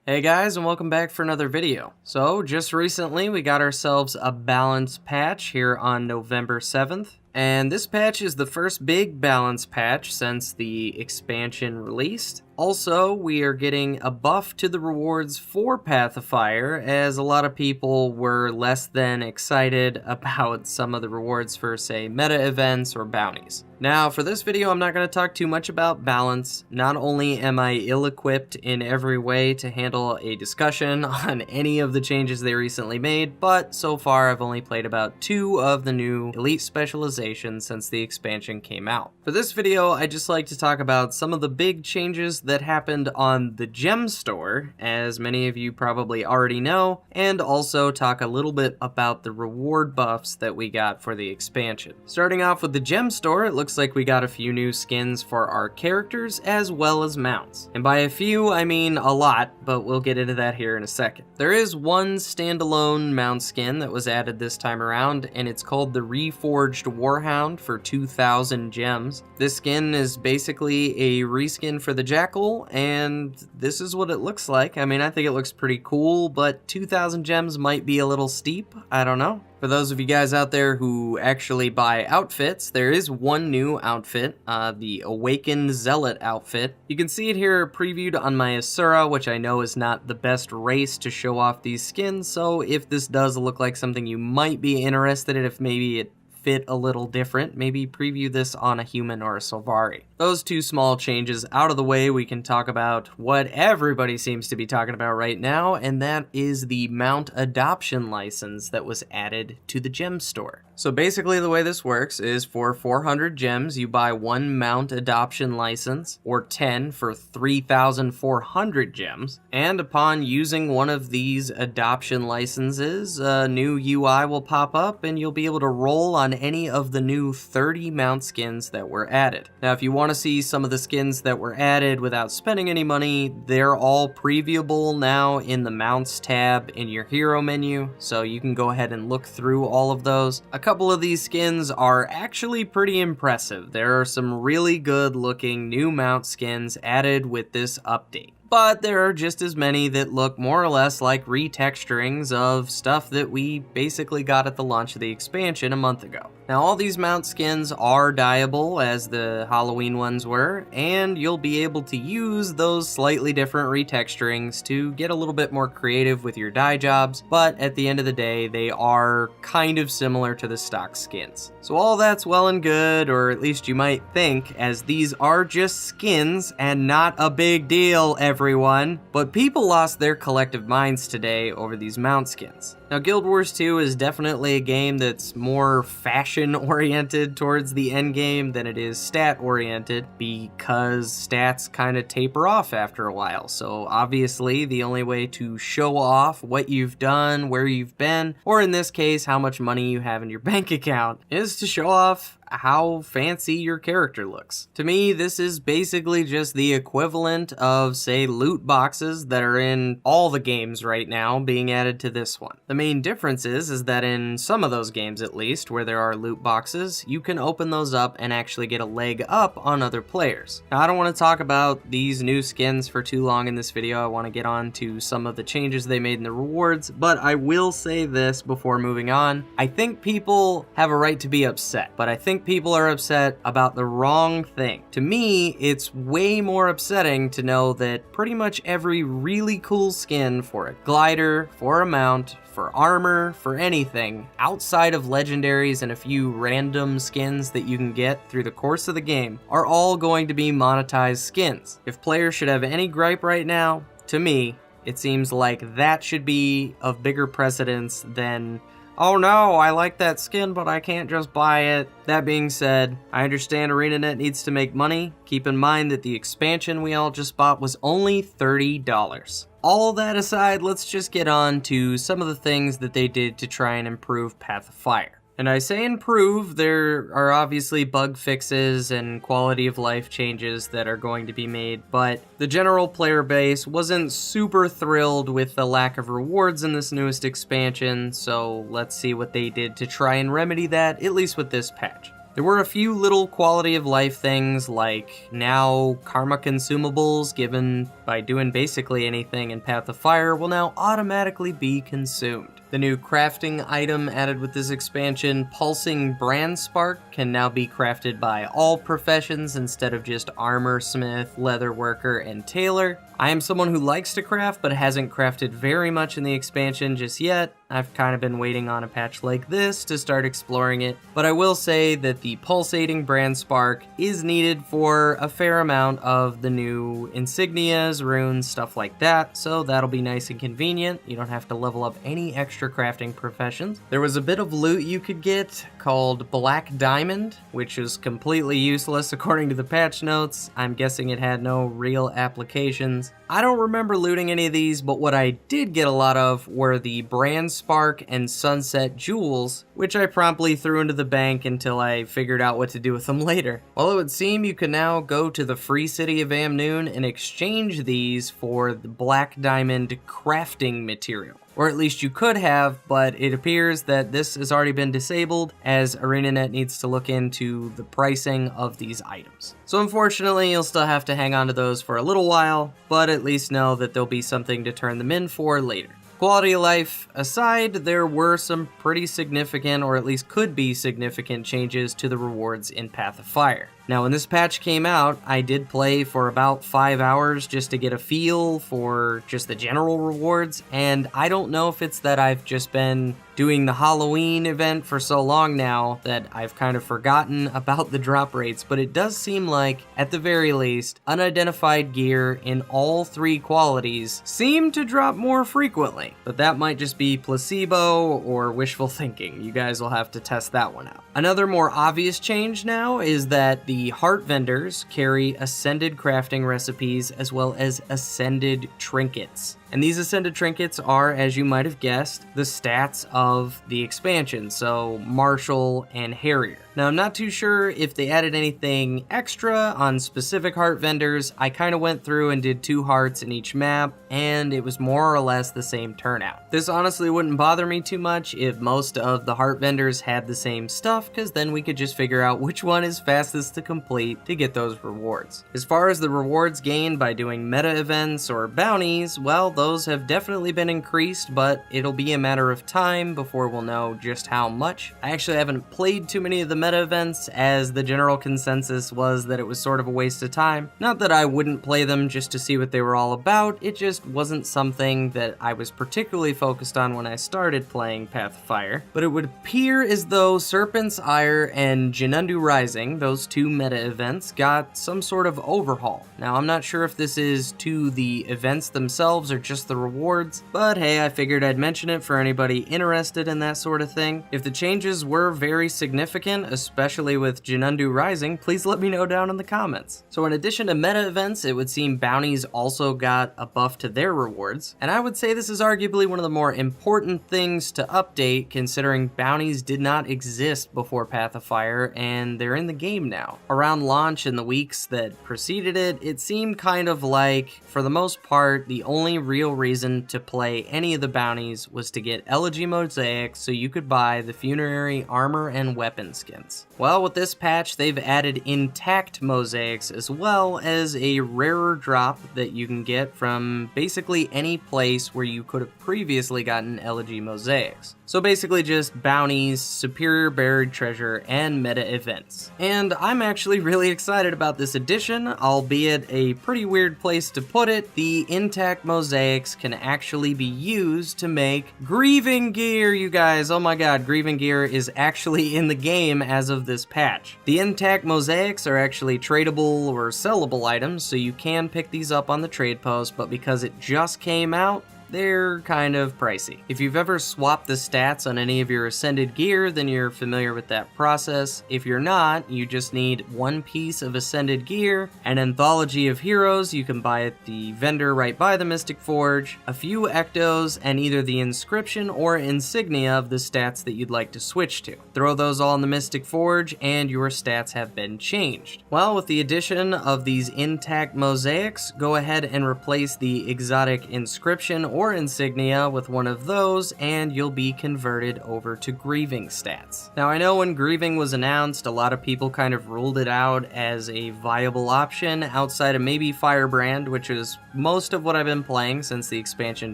Hey guys, and welcome back for another video. So, just recently we got ourselves a balance patch here on November 7th. And this patch is the first big balance patch since the expansion released. Also, we are getting a buff to the rewards for Path of Fire, as a lot of people were less than excited about some of the rewards for, say, meta events or bounties. Now, for this video, I'm not going to talk too much about balance. Not only am I ill-equipped in every way to handle a discussion on any of the changes they recently made, but so far I've only played about 2 of the new elite specializations since the expansion came out. For this video, I'd just like to talk about some of the big changes that happened on the gem store, as many of you probably already know, and also talk a little bit about the reward buffs that we got for the expansion. Starting off with the gem store, it looks like we got a few new skins for our characters as well as mounts. And by a few, I mean a lot, but we'll get into that here in a second. There is one standalone mount skin that was added this time around, and it's called the Reforged Warhound for 2,000 gems. This skin is basically a reskin for the Jackal, and this is what it looks like. I mean, I think it looks pretty cool, but 2,000 gems might be a little steep. I don't know. For those of you guys out there who actually buy outfits, there is one new outfit, the Awakened Zealot outfit. You can see it here previewed on my Asura, which I know is not the best race to show off these skins, so if this does look like something you might be interested in, if maybe it fit a little different, maybe preview this on a human or a Sylvari. Those 2 small changes out of the way, we can talk about what everybody seems to be talking about right now, and that is the mount adoption license that was added to the gem store. So basically the way this works is for 400 gems, you buy 1 mount adoption license, or 10 for 3,400 gems, and upon using one of these adoption licenses, a new UI will pop up and you'll be able to roll on any of the new 30 mount skins that were added. Now, if you want to see some of the skins that were added without spending any money, they're all previewable now in the mounts tab in your hero menu, so you can go ahead and look through all of those. A couple of these skins are actually pretty impressive. There are some really good looking new mount skins added with this update. But there are just as many that look more or less like retexturings of stuff that we basically got at the launch of the expansion a month ago. Now, all these mount skins are dyeable, as the Halloween ones were, and you'll be able to use those slightly different retexturings to get a little bit more creative with your dye jobs, but at the end of the day, they are kind of similar to the stock skins. So all that's well and good, or at least you might think, as these are just skins and not a big deal, everyone. But people lost their collective minds today over these mount skins. Now, Guild Wars 2 is definitely a game that's more fashion-oriented towards the end game than it is stat-oriented, because stats kind of taper off after a while. So obviously, the only way to show off what you've done, where you've been, or in this case, how much money you have in your bank account, is to show off how fancy your character looks. To me, this is basically just the equivalent of, say, loot boxes that are in all the games right now being added to this one. The main difference is that in some of those games, at least, where there are loot boxes, you can open those up and actually get a leg up on other players. Now, I don't want to talk about these new skins for too long in this video. I want to get on to some of the changes they made in the rewards, but I will say this before moving on. I think people have a right to be upset, but I think people are upset about the wrong thing. To me, it's way more upsetting to know that pretty much every really cool skin for a glider, for a mount, for armor, for anything, outside of legendaries and a few random skins that you can get through the course of the game, are all going to be monetized skins. If players should have any gripe right now, to me, it seems like that should be of bigger precedence than, oh no, I like that skin, but I can't just buy it. That being said, I understand ArenaNet needs to make money. Keep in mind that the expansion we all just bought was only $30. All that aside, let's just get on to some of the things that they did to try and improve Path of Fire. And I say improve, there are obviously bug fixes and quality of life changes that are going to be made, but the general player base wasn't super thrilled with the lack of rewards in this newest expansion, so let's see what they did to try and remedy that, at least with this patch. There were a few little quality of life things like now karma consumables given by doing basically anything in Path of Fire will now automatically be consumed. The new crafting item added with this expansion, Pulsing Brand Spark, can now be crafted by all professions instead of just armor, smith, leather worker, and tailor. I am someone who likes to craft but hasn't crafted very much in the expansion just yet. I've kind of been waiting on a patch like this to start exploring it, but I will say that the Pulsating Brand Spark is needed for a fair amount of the new insignias, runes, stuff like that, so that'll be nice and convenient. You don't have to level up any extra crafting professions. There was a bit of loot you could get called Black Diamond, which is completely useless according to the patch notes. I'm guessing it had no real applications. I don't remember looting any of these, but what I did get a lot of were the Brand Spark and Sunset Jewels, which I promptly threw into the bank until I figured out what to do with them later. Well, it would seem you can now go to the free city of Amnoon and exchange these for the Black Diamond crafting material. Or at least you could have, but it appears that this has already been disabled as ArenaNet needs to look into the pricing of these items. So unfortunately, you'll still have to hang on to those for a little while, but at least know that there'll be something to turn them in for later. Quality of life aside, there were some pretty significant, or at least could be significant, changes to the rewards in Path of Fire. Now, when this patch came out, I did play for about 5 hours just to get a feel for just the general rewards, and I don't know if it's that I've just been doing the Halloween event for so long now that I've kind of forgotten about the drop rates, but it does seem like, at the very least, unidentified gear in all 3 qualities seem to drop more frequently. But that might just be placebo or wishful thinking. You guys will have to test that one out. Another more obvious change now is that the heart vendors carry ascended crafting recipes as well as ascended trinkets. And these ascended trinkets are, as you might have guessed, the stats of the expansion, so Marshall and Harrier. Now, I'm not too sure if they added anything extra on specific heart vendors. I kind of went through and did 2 hearts in each map, and it was more or less the same turnout. This honestly wouldn't bother me too much if most of the heart vendors had the same stuff, because then we could just figure out which one is fastest to complete to get those rewards. As far as the rewards gained by doing meta events or bounties, well, those have definitely been increased, but it'll be a matter of time before we'll know just how much. I actually haven't played too many of the meta events, as the general consensus was that it was sort of a waste of time. Not that I wouldn't play them just to see what they were all about, it just wasn't something that I was particularly focused on when I started playing Path of Fire. But it would appear as though Serpent's Ire and Jinundu Rising, those 2 meta events, got some sort of overhaul. Now, I'm not sure if this is to the events themselves or just the rewards, but hey, I figured I'd mention it for anybody interested in that sort of thing. If the changes were very significant, especially with Jinundu Rising, please let me know down in the comments. So in addition to meta events, it would seem bounties also got a buff to their rewards, and I would say this is arguably one of the more important things to update, considering bounties did not exist before Path of Fire, and they're in the game now. Around launch in the weeks that preceded it, it seemed kind of like, for the most part, the only real reason to play any of the bounties was to get Elegy Mosaics so you could buy the funerary armor and weapon skins. Well, with this patch, they've added intact mosaics as well as a rarer drop that you can get from basically any place where you could have previously gotten Elegy Mosaics. So basically just bounties, superior buried treasure, and meta events. And I'm actually really excited about this addition, albeit a pretty weird place to put it. The intact mosaics can actually be used to make grieving gear, you guys. Oh my god, grieving gear is actually in the game as of this patch. The intact mosaics are actually tradable or sellable items, so you can pick these up on the trade post, but because it just came out, they're kind of pricey. If you've ever swapped the stats on any of your ascended gear, then you're familiar with that process. If you're not, you just need 1 piece of ascended gear, an anthology of heroes you can buy at the vendor right by the Mystic Forge, a few ectos, and either the inscription or insignia of the stats that you'd like to switch to. Throw those all in the Mystic Forge and your stats have been changed. Well, with the addition of these intact mosaics, go ahead and replace the exotic inscription or insignia with one of those, and you'll be converted over to grieving stats. Now, I know when grieving was announced, a lot of people kind of ruled it out as a viable option outside of maybe Firebrand, which is most of what I've been playing since the expansion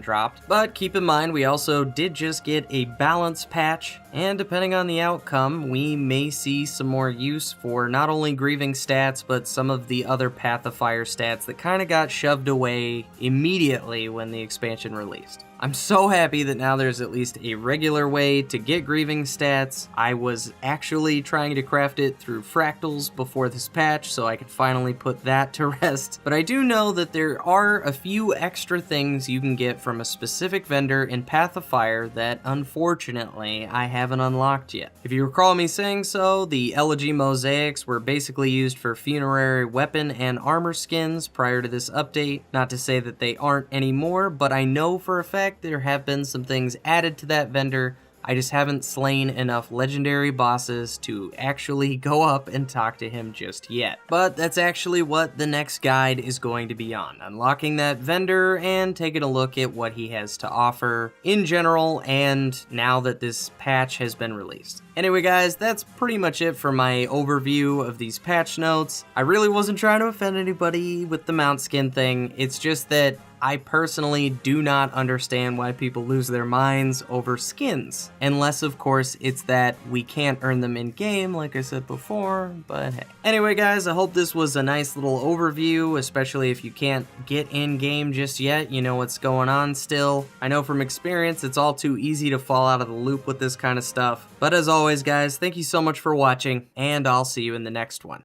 dropped. But keep in mind, we also did just get a balance patch, and depending on the outcome, we may see some more use for not only grieving stats, but some of the other Path of Fire stats that kind of got shoved away immediately when the expansion released. I'm so happy that now there's at least a regular way to get grieving stats. I was actually trying to craft it through fractals before this patch, so I could finally put that to rest. But I do know that there are a few extra things you can get from a specific vendor in Path of Fire that unfortunately I haven't unlocked yet. If you recall me saying so, the Elegy mosaics were basically used for funerary weapon and armor skins prior to this update. Not to say that they aren't anymore, but I know for a fact there have been some things added to that vendor. I just haven't slain enough legendary bosses to actually go up and talk to him just yet. But that's actually what the next guide is going to be on. Unlocking that vendor and taking a look at what he has to offer in general and now that this patch has been released. Anyway guys, that's pretty much it for my overview of these patch notes. I really wasn't trying to offend anybody with the mount skin thing. It's just that I personally do not understand why people lose their minds over skins. Unless, of course, it's that we can't earn them in-game, like I said before, but hey. Anyway, guys, I hope this was a nice little overview, especially if you can't get in-game just yet, you know what's going on still. I know from experience, it's all too easy to fall out of the loop with this kind of stuff. But as always, guys, thank you so much for watching, and I'll see you in the next one.